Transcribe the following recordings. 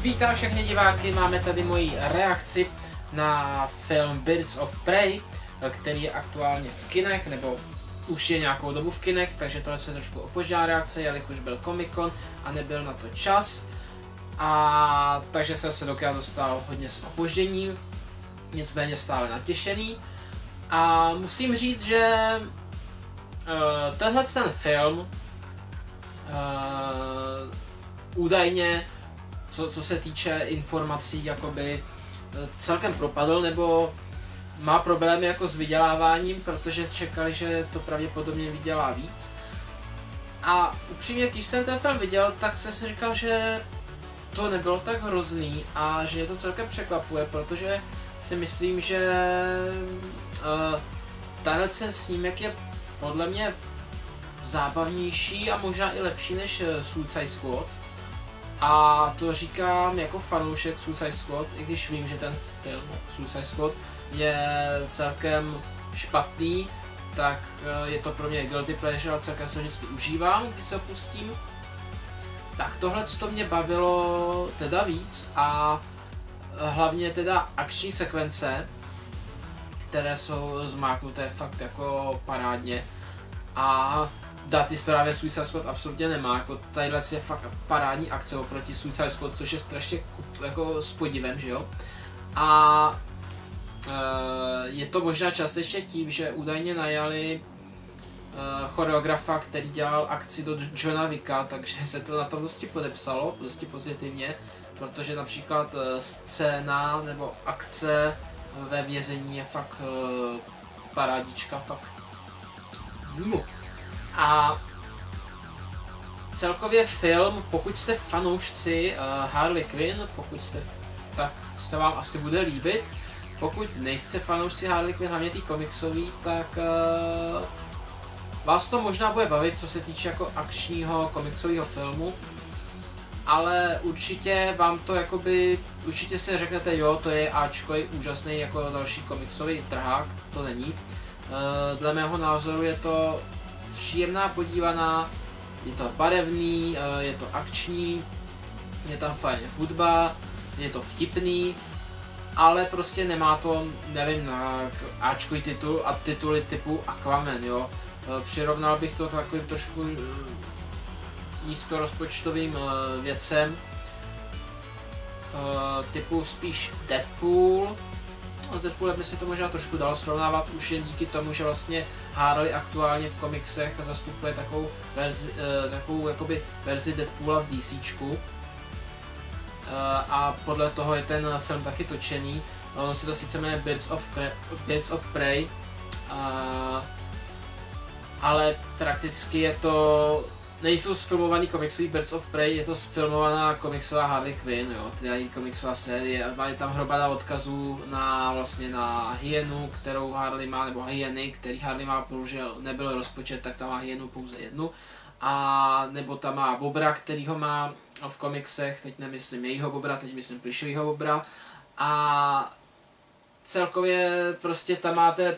Vítám všechny diváky, máme tady moji reakci na film Birds of Prey, který je aktuálně v kinech, nebo už je nějakou dobu v kinech, takže tohle je trošku opožděná reakce, jelikož byl Comic Con a nebyl na to čas. A takže jsem se dokud dostal hodně s opožděním, nicméně stále natěšený. A musím říct, že tenhle ten film údajně, co se týče informací, jakoby celkem propadl, nebo má problémy jako s vyděláváním, protože čekali, že to pravděpodobně vydělá víc. A upřímně, když jsem ten film viděl, tak jsem si říkal, že to nebylo tak hrozný a že mě to celkem překvapuje, protože si myslím, že tenhle snímek je podle mě zábavnější a možná i lepší než Suicide Squad. A to říkám jako fanoušek Suicide Squad, i když vím, že ten film Suicide Squad je celkem špatný, tak je to pro mě guilty pleasure a celkem se vždycky užívám, když se ho pustím. Tak tohle to mě bavilo teda víc a hlavně teda akční sekvence, které jsou zmáknuté fakt jako parádně. A daty zprávě Suicide Squad absolutně nemá, jako tadyhle je fakt parádní akce oproti Suicide Squad, což je strašně jako s podivem, že jo. A je to možná částečně tím, že údajně najali choreografa, který dělal akci do Johna Wicka, takže se to na tom dosti podepsalo, dosti pozitivně, protože například scéna nebo akce ve vězení je fakt parádička, fakt. A celkově film, pokud jste fanoušci Harley Quinn, pokud jste, tak se vám asi bude líbit. Pokud nejste fanoušci Harley Quinn, hlavně tý komiksový, tak vás to možná bude bavit, co se týče jako akčního komiksového filmu. Ale určitě vám to jakoby, určitě si řeknete, jo, to je Ačko, je úžasný jako další komiksový trhák, to není. Dle mého názoru je to příjemná podívaná, je to barevný, je to akční, je tam fajn hudba, je to vtipný, ale prostě nemá to, nevím, na Ačkový titul a tituly typu Aquaman, jo. Přirovnal bych to takovým trošku nízkorozpočtovým věcem, typu spíš Deadpool. S Deadpoolem by se to možná trošku dalo srovnávat už jen díky tomu, že vlastně Harley aktuálně v komiksech zastupuje takovou jakoby verzi Deadpoola v DCčku. A podle toho je ten film taky točený. On se to sice jmenuje Birds of Prey, ale prakticky je to, nejsou sfilmovaný komiksový Birds of Prey, je to sfilmovaná komiksová Harley Quinn, jo, teda její komiksová série. Je tam hromada odkazů na vlastně na hyenu, kterou Harley má, nebo hyeny, který Harley má, protože nebyl rozpočet, tak tam má hyenu pouze jednu. A nebo tam má bobra, který ho má v komiksech, teď nemyslím jejího bobra, teď myslím plyšovýho bobra. A celkově prostě tam máte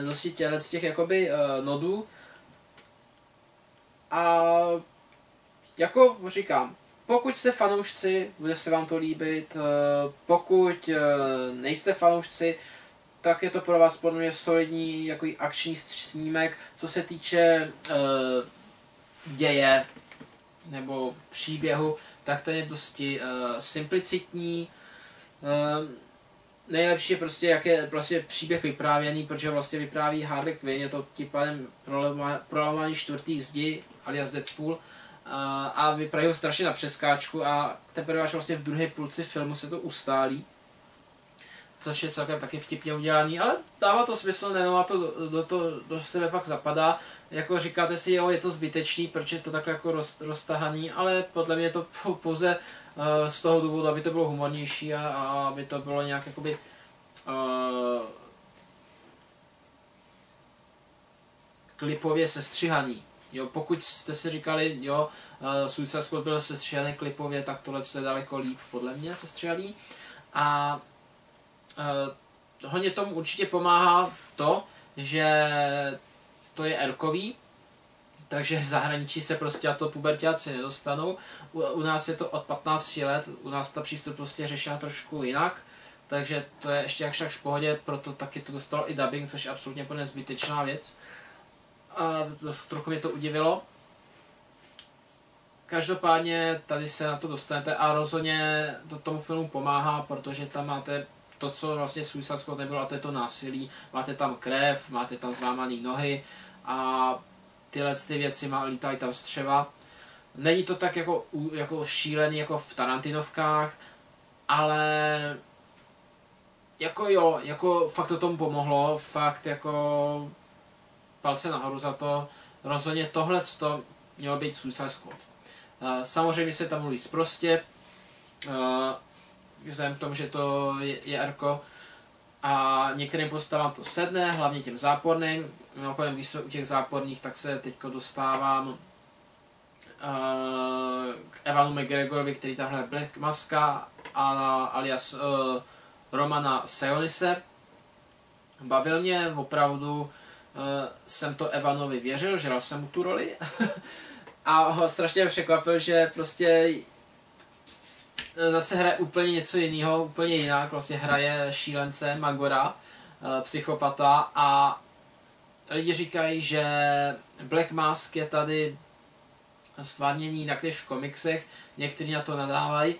dosti těch jakoby nodů. A jako říkám, pokud jste fanoušci, bude se vám to líbit, pokud nejste fanoušci, tak je to pro vás podle mě solidní jako akční snímek, co se týče děje nebo příběhu, tak ten je dosti simplicitní. Nejlepší je prostě, jak je vlastně příběh vyprávěný, protože vlastně vypráví Harley Quinn, je to tím pádem prolamování čtvrtý zdi, alias Deadpool, a vypráví ho strašně na přeskáčku a teprve až vlastně v druhé půlci filmu se to ustálí. Což je celkem taky vtipně udělaný, ale dává to smysl, nejenom a to do sebe pak zapadá. Jako říkáte si, jo, je to zbytečný, protože je to takhle jako roztahaný, ale podle mě je to pouze z toho důvodu, aby to bylo humornější a aby to bylo nějak jakoby klipově sestřihaný. Jo, pokud jste si říkali, jo, Suicide Squad byl sestřihaný klipově, tak tohle je daleko líp podle mě sestřihaný. A hodně tomu určitě pomáhá to, že to je erkový, takže v zahraničí se prostě na to puberťáci nedostanou. U nás je to od 15 let, u nás ta přístup prostě řešila trošku jinak, takže to je ještě jakž v pohodě, proto taky to dostalo i dubbing, což je absolutně plně zbytečná věc. A trochu mě to udivilo. Každopádně tady se na to dostanete a rozhodně to tomu filmu pomáhá, protože tam máte to, co vlastně Suicide Squad nebylo, a to je to násilí. Máte tam krev, máte tam zlámané nohy a tyhle ty věci lítají tam střeva. Není to tak jako šílený jako v Tarantinovkách, ale jako jo, jako fakt to tomu pomohlo, fakt jako palce nahoru za to. Rozhodně tohleto mělo být Suicide Squad. Samozřejmě se tam mluví sprostě, vzhledem k tomu, že to je Erko, a některým postavám to sedne, hlavně těm záporným. Mimochodem, když jsme u těch záporných, tak se teď dostávám k Evanu McGregorovi, který tam hraje Black Maska alias Romana Sionise. Bavil mě, opravdu jsem to Evanovi věřil, žral jsem mu tu roli a ho strašně překvapil, že prostě zase hraje úplně něco jiného, úplně jinak, vlastně hraje šílence, magora, psychopata a lidi říkají, že Black Mask je tady stvárnění jinak než v komiksech, někteří na to nadávají,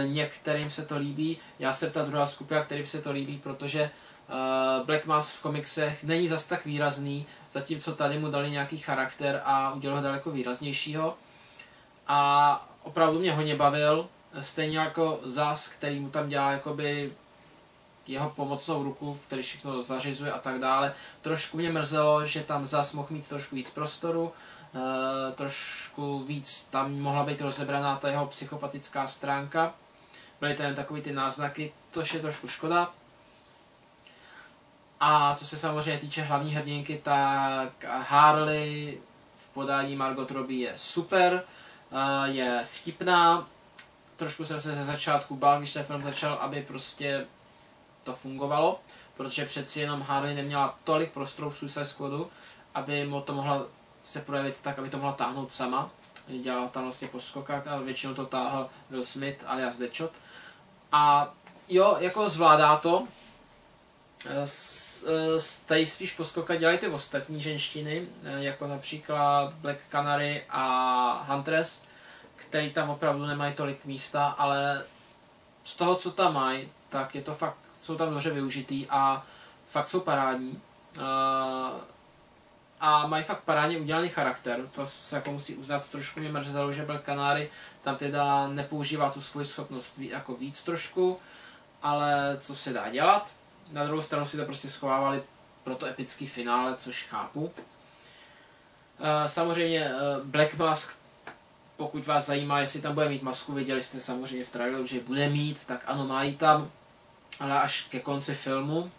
některým se to líbí, já jsem ta druhá skupina, kterým se to líbí, protože Black Mask v komiksech není zas tak výrazný, zatímco tady mu dali nějaký charakter a udělali ho daleko výraznějšího a opravdu mě hodně bavil. Stejně jako Zas, který mu tam dělá jakoby jeho pomocnou ruku, který všechno zařizuje a tak dále. Trošku mě mrzelo, že tam Zas mohl mít trošku víc prostoru, trošku víc tam mohla být rozebraná ta jeho psychopatická stránka. Byly tam takový ty náznaky, tož je trošku škoda. A co se samozřejmě týče hlavní hrdinky, tak Harley v podání Margot Robbie je super, je vtipná. Trošku jsem se ze začátku bál, když ten film začal, aby prostě to fungovalo, protože přeci jenom Harley neměla tolik prostoru v Suicide Squadu, aby mu to mohla se projevit tak, aby to mohla táhnout sama. Dělala tam vlastně po skokách, ale většinou to táhl Will Smith alias Deadshot. A jo, jako zvládá to. Tady spíš poskoka dělají ty ostatní ženštiny, jako například Black Canary a Huntress, který tam opravdu nemají tolik místa, ale z toho, co tam mají, tak je to fakt, jsou tam dobře využitý a fakt jsou parádní. A mají fakt parádně udělaný charakter, to se jako musí uznat, trošku mě mrzelo, že Black Canary tam teda nepoužívá tu svoji schopnost jako víc trošku, ale co se dá dělat. Na druhou stranu si to prostě schovávali pro to epický finále, což chápu. Samozřejmě Black Mask, pokud vás zajímá, jestli tam bude mít masku, viděli jste samozřejmě v traileru, že bude mít, tak ano, má ji tam, ale až ke konci filmu.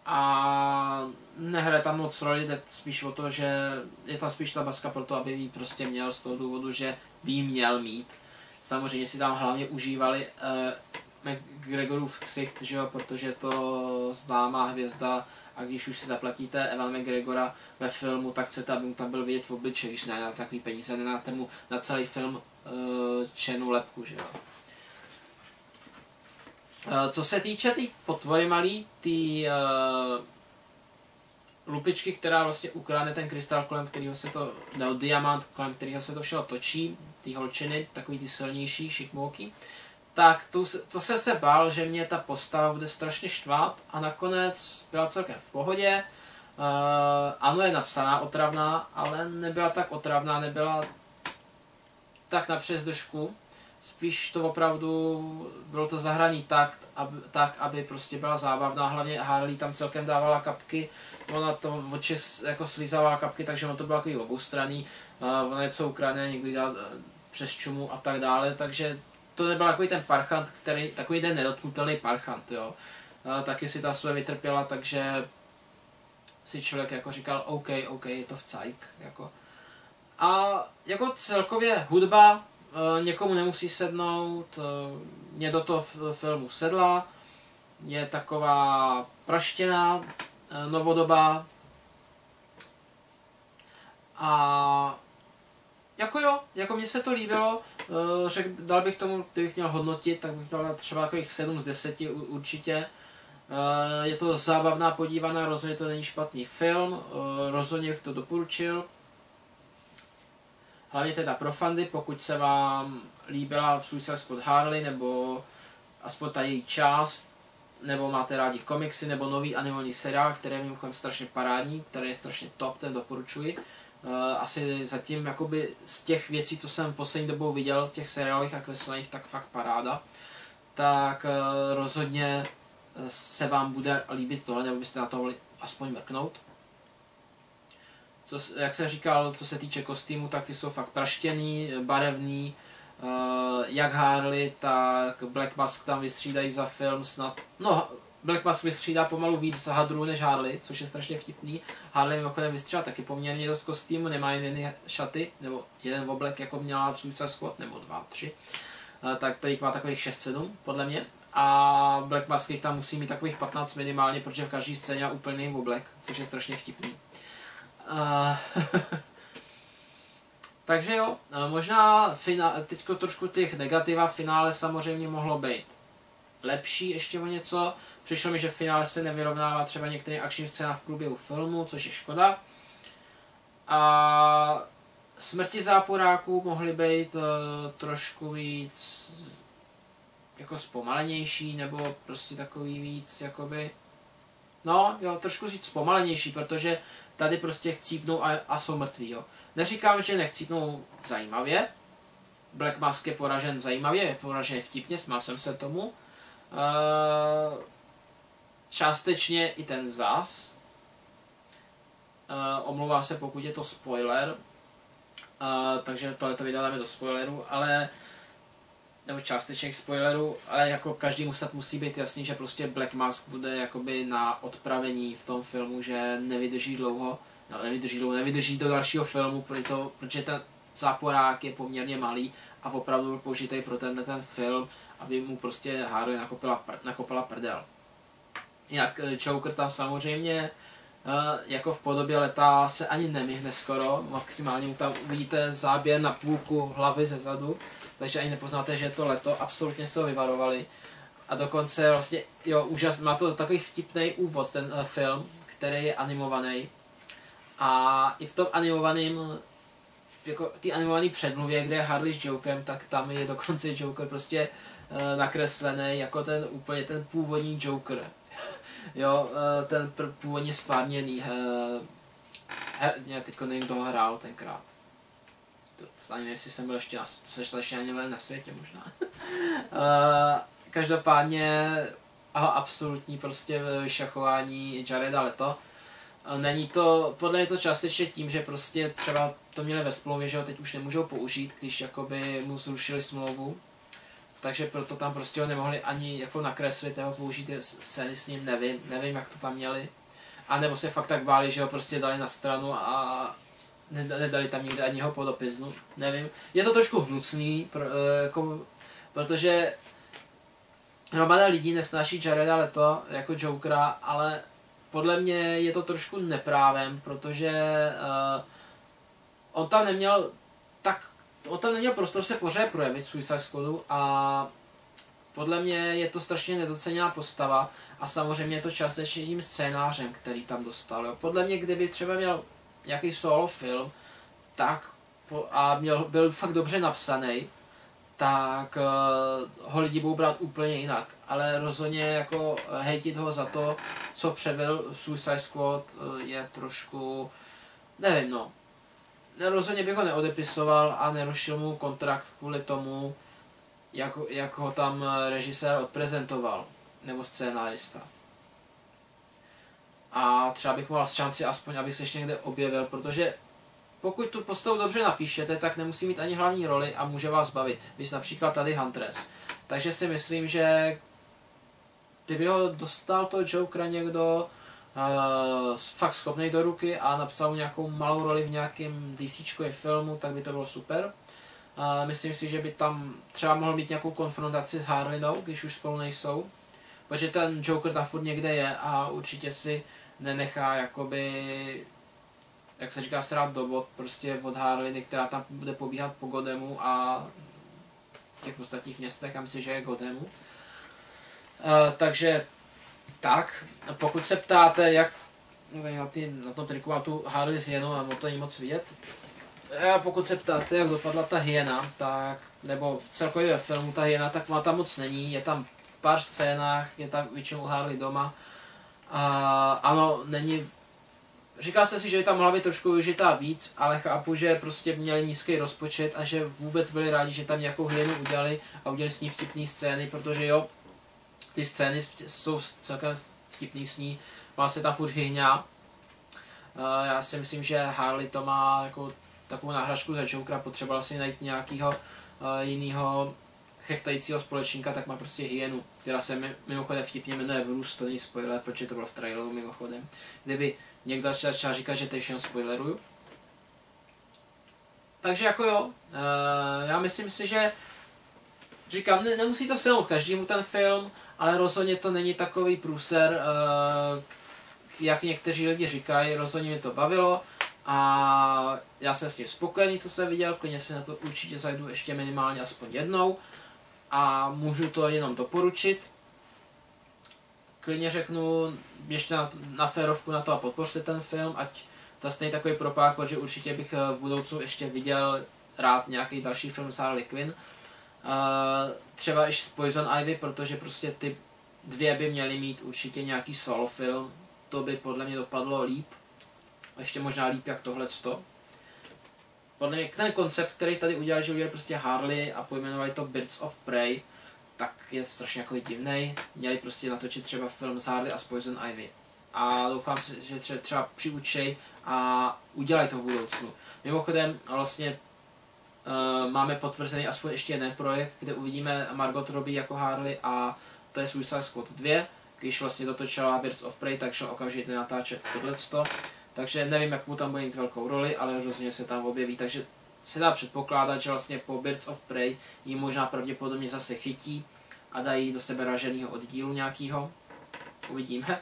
A nehraje tam moc roli, jde spíš o to, že je tam spíš ta maska pro to, aby ji prostě měl z toho důvodu, že by ji měl mít. Samozřejmě si tam hlavně užívali McGregorův ksicht, že jo, protože je to známá hvězda a když už si zaplatíte Evan McGregora ve filmu, tak chcete, aby mu tam byl vidět v obličeji, když ne na takový peníze, nedáte mu na celý film černou lebku, že jo. Co se týče ty potvory malý, ty lupičky, která vlastně ukradne ten krystal, kolem kterého se to, nebo diamant, kolem kterého se to všechno točí, ty holčiny, takový ty silnější, šikmouky, tak to jsem se bál, že mě ta postava bude strašně štvát a nakonec byla celkem v pohodě. Ano, je napsaná otravná, ale nebyla tak otravná, nebyla tak na přes držku. Spíš to opravdu bylo to zahraný tak, aby prostě byla zábavná. Hlavně Harley tam celkem dávala kapky, ona to oči jako slizávala kapky, takže ono to bylo takový oboustranný. Ona něco ukradne, někdy dá přes čumu a tak dále, takže to nebyl takový ten parchant, takový ten nedotknutelný parchant, jo. Taky si ta své vytrpěla, takže si člověk jako říkal, OK, je to vcajk, jako. A jako celkově hudba někomu nemusí sednout, mě do toho filmu sedla, je taková praštěná, novodobá a jako jo, jako mně se to líbilo, dal bych tomu, kdybych měl hodnotit, tak bych dal třeba takových 7 z 10 určitě. Je to zábavná podívaná, rozhodně to není špatný film, rozhodně bych to doporučil. Hlavně teda pro fandy, pokud se vám líbila Suicide Squad Harley, nebo aspoň ta její část, nebo máte rádi komiksy, nebo nový animovaný seriál, který je mimochodem strašně parádní, který je strašně top, ten doporučuji. Asi zatím jakoby z těch věcí, co jsem poslední dobou viděl v těch seriálech a kreslených, tak fakt paráda. Tak rozhodně se vám bude líbit tohle, nebo byste na to mohli aspoň mrknout. Jak jsem říkal, co se týče kostýmu, tak ty jsou fakt praštěný, barevný. Jak Harley, tak Black Mask tam vystřídají za film snad. No, Black Mask vystřídá pomalu víc hadrů než Harley, což je strašně vtipný. Harley mimochodem vystřídá taky poměrně dost kostýmu, nemá jen jedny šaty, nebo jeden oblek, jako měla v Suicide Squad, nebo 2, 3. Tak to jich má takových 6-7, podle mě. A Black Mask jich tam musí mít takových 15 minimálně, protože v každé scéně má úplně jiný oblek, což je strašně vtipný. Takže jo, možná teďko trošku těch negativa, finále samozřejmě mohlo být lepší ještě o něco. Přišlo mi, že v finále se nevyrovnává třeba některé akční scéna v průběhu filmu, což je škoda. A smrti záporáků mohly být trošku víc jako zpomalenější, nebo prostě takový víc jakoby... No jo, trošku říct zpomalenější, protože tady prostě chcípnou a jsou mrtví, jo. Neříkám, že nechcípnou zajímavě. Black Mask je poražen zajímavě, je poražen vtipně, smál jsem se tomu. Částečně i ten zas. Omlouvám se, pokud je to spoiler. Takže tohleto video dáme do spoileru, ale... nebo částečných spoilerů, ale jako každý musí být jasný, že prostě Black Mask bude jakoby na odpravení v tom filmu, že nevydrží dlouho, nevydrží do dalšího filmu, protože ten záporák je poměrně malý a opravdu byl použitý pro ten film, aby mu prostě Harley nakopala prdel. Jinak Joker tam samozřejmě jako v podobě leta se ani nemihne skoro, maximálně mu tam uvidíte záběr na půlku hlavy ze zadu, takže ani nepoznáte, že je to leto, absolutně se ho vyvarovali. A dokonce vlastně, jo, úžas, má to takový vtipný úvod, ten film, který je animovaný. A i v tom animovaném, jako ty animované předmluvě, kde je Harley s Jokerem, tak tam je dokonce Joker prostě nakreslený jako ten úplně ten původní Joker. Jo, ten původně stvárněný, teďko nevím, kdo ho hrál tenkrát. To ani nevím, jestli jsem byl ještě ani na světě možná. Každopádně absolutní prostě vyšachování Jareda Leto. Není to, podle mě to částečně tím, že prostě třeba to měli ve smlouvě, že ho teď už nemůžou použít, když jakoby mu zrušili smlouvu. Takže proto tam prostě ho nemohli ani jako nakreslit nebo použít scény s ním, nevím jak to tam měli. A nebo se fakt tak báli, že ho prostě dali na stranu a nedali tam nikde ani jeho podopis, no, nevím. Je to trošku hnusný, protože hromada lidí nesnáší Jareda Leto jako Jokera, ale podle mě je to trošku neprávem, protože on tam neměl prostor se pořád projevit v Suicide Squadu a podle mě je to strašně nedoceněná postava a samozřejmě je to částečně tím scénářem, který tam dostal. Jo. Podle mě, kdyby třeba měl nějaký solo film, tak byl fakt dobře napsaný, tak ho lidi budou brát úplně jinak. Ale rozhodně jako hejtit ho za to, co předvedl Suicide Squad, je trošku, nevím no. Rozhodně bych ho neodepisoval a nerušil mu kontrakt kvůli tomu, jak ho tam režisér odprezentoval, nebo scénárista. A třeba bych mu dal šanci aspoň, aby se ještě někde objevil, protože pokud tu postavu dobře napíšete, tak nemusí mít ani hlavní roli a může vás bavit. Víš například tady Huntress. Takže si myslím, že kdyby ho dostal toho Jokera někdo fakt schopný do ruky a napsal mu nějakou malou roli v nějakém DCčkovém filmu, tak by to bylo super. Myslím si, že by tam třeba mohl mít nějakou konfrontaci s Harleynou, když už spolu nejsou. protože ten Joker tam furt někde je a určitě si nenechá jakoby, jak se říká, strát do bod prostě od Harley, která tam bude pobíhat po Gothemu a těch ostatních městech, a myslím, že je Gothemu. Takže tak, pokud se ptáte, jak na tom triku mám tu Harley s hyenou, a to není moc vidět. Pokud se ptáte, jak dopadla ta hyena, tak, nebo v celkově ve filmu ta hyena, tak má tam moc není, je tam v pár scénách, je tam většinou Harley doma. Ano, není. Říkal jsem si, že by tam mohla být trošku využitá víc, ale chápu, že prostě měli nízký rozpočet a že vůbec byli rádi, že tam nějakou hyenu udělali a udělali s ní vtipný scény, protože jo, ty scény jsou celkem vtipný s ní, vlastně tam furt hyhňá. Já si myslím, že Harley to má jako takovou náhražku za Jokera, potřeboval si najít nějakého jiného chechtajícího společníka, tak má prostě hyenu, která se mimochodem vtipně jmenuje Bruce, to není spoiler, protože to bylo v traileru mimochodem. Kdyby někdo začal říkat, že to všechno spoileruju. Takže jako jo, já myslím si, že říkám, nemusí to sednout každému ten film, ale rozhodně to není takový průser, jak někteří lidi říkají, rozhodně mi to bavilo a já jsem s tím spokojený, co jsem viděl, klidně si na to určitě zajdu ještě minimálně aspoň jednou a můžu to jenom doporučit. Klidně řeknu ještě na férovku na to a podpořte ten film, ať to není takový propák, protože určitě bych v budoucnu ještě viděl rád nějaký další film s Harley Quinn. Třeba i s Poison Ivy, protože prostě ty dvě by měly mít určitě nějaký solo film, to by podle mě dopadlo líp, ještě možná líp jak tohleto. Podle mě ten koncept, který tady udělali, že udělali prostě Harley a pojmenovali to Birds of Prey, tak je strašně jako divnej. Měli prostě natočit třeba film s Harley a s Poison Ivy. A doufám, že třeba přiučej a udělají to v budoucnu. Mimochodem vlastně máme potvrzený aspoň ještě jeden projekt, kde uvidíme Margot Robbie jako Harley a to je Suicide Squad 2, když vlastně dotočila Birds of Prey, tak šel okamžitě natáčet tohleto. Takže nevím, jak mu tam bude mít velkou roli, ale rozhodně se tam objeví, takže se dá předpokládat, že vlastně po Birds of Prey ji možná pravděpodobně zase chytí a dají do sebe raženého oddílu nějakého. Uvidíme.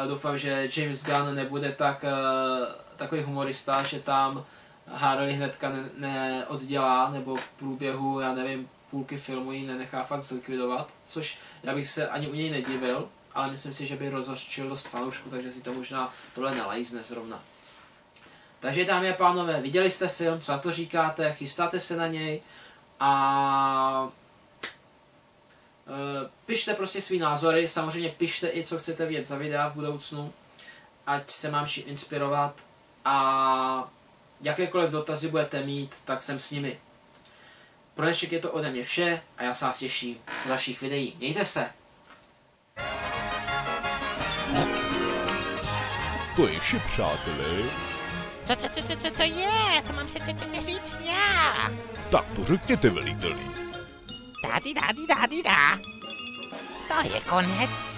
Doufám, že James Gunn nebude takový humorista, že tam Harley hnedka neoddělá, nebo v průběhu, já nevím, půlky filmu ji nenechá fakt zlikvidovat, což já bych se ani u něj nedivil, ale myslím si, že by rozhořčil dost fanoušků, takže si to možná tohle nelajzne zrovna. Takže dámy a pánové, viděli jste film, co na to říkáte, chystáte se na něj a pište prostě svý názory, samozřejmě pište i, co chcete vidět za videa v budoucnu, ať se mám čím inspirovat a jakékoliv dotazy budete mít, tak jsem s nimi. Pro dnešek je to ode mě vše a já se vás těším u dalších videí. Mějte se! To je vše, přátelé. Co je? To mám se říct já. Tak to řekněte, veliteli. Dá. To je konec.